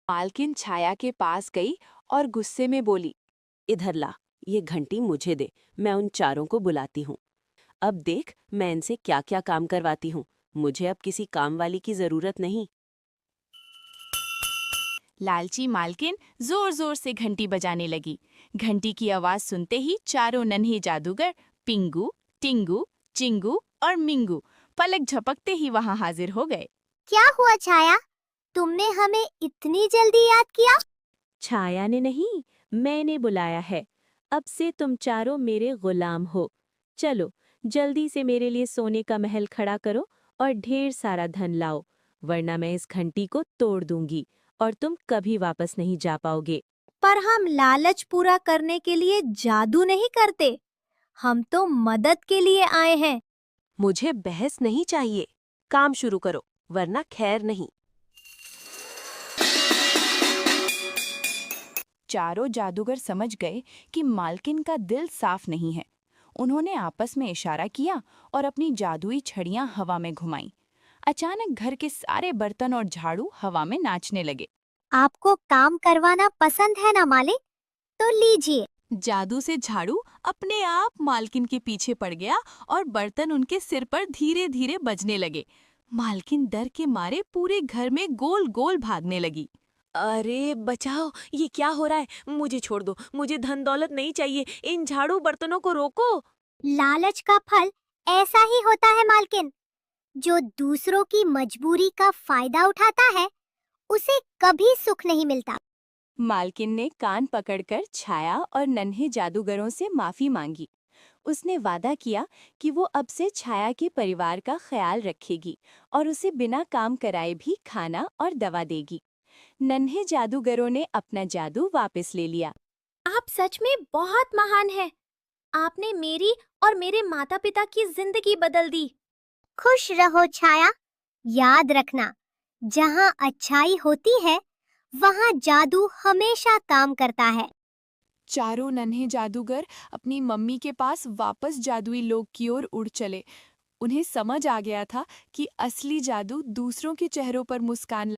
मालकिन छाया के पास गई और गुस्से में बोली। इधर ला, ये घंटी मुझे दे, मैं उन चारों को बुलाती हूँ। अब देख मैं इनसे क्या क्या काम करवाती हूँ। मुझे अब किसी काम वाली की जरूरत नहीं। लालची मालकिन जोर जोर से घंटी बजाने लगी। घंटी की आवाज सुनते ही चारों नन्हे जादूगर पिंगू, टिंगू, चिंगू और मिंगू पलक झपकते ही वहां हाजिर हो गए। क्या हुआ छाया? तुमने हमें इतनी जल्दी याद किया? छाया ने नहीं, मैंने बुलाया है। अब से तुम चारों मेरे गुलाम हो। चलो जल्दी से मेरे लिए सोने का महल खड़ा करो और ढेर सारा धन लाओ, वरना मैं इस घंटी को तोड़ दूंगी और तुम कभी वापस नहीं जा पाओगे। पर हम लालच पूरा करने के लिए जादू नहीं करते। हम तो मदद के लिए आए हैं। मुझे बहस नहीं चाहिए, काम शुरू करो, वरना खैर नहीं। चारों जादूगर समझ गए कि मालकिन का दिल साफ नहीं है। उन्होंने आपस में इशारा किया और अपनी जादुई छड़ियां हवा में घुमाईं। अचानक घर के सारे बर्तन और झाड़ू हवा में नाचने लगे। आपको काम करवाना पसंद है ना मालिक? तो लीजिए। जादू से झाड़ू अपने आप मालकिन के पीछे पड़ गया और बर्तन उनके सिर पर धीरे धीरे बजने लगे। मालकिन डर के मारे पूरे घर में गोल गोल भागने लगी। अरे बचाओ, ये क्या हो रहा है? मुझे छोड़ दो, मुझे धन दौलत नहीं चाहिए। इन झाड़ू बर्तनों को रोको। लालच का फल ऐसा ही होता है मालकिन। जो दूसरों की मजबूरी का फायदा उठाता है, उसे कभी सुख नहीं मिलता। मालकिन ने कान पकड़कर छाया और नन्हे जादूगरों से माफी मांगी। उसने वादा किया कि वो अब से छाया के परिवार का ख्याल रखेगी और उसे बिना काम कराए भी खाना और दवा देगी। नन्हे जादूगरों ने अपना जादू वापस ले लिया। आप सच में बहुत महान हैं। आपने मेरी और मेरे माता-पिता की जिंदगी बदल दी। खुश रहो छाया। याद रखना, जहाँ अच्छाई होती है, वहाँ जादू हमेशा काम करता है। चारों नन्हे जादूगर अपनी मम्मी के पास वापस जादुई लोक की ओर उड़ चले। उन्हें समझ आ गया था कि असली जादू दूसरों के चेहरों पर मुस्कान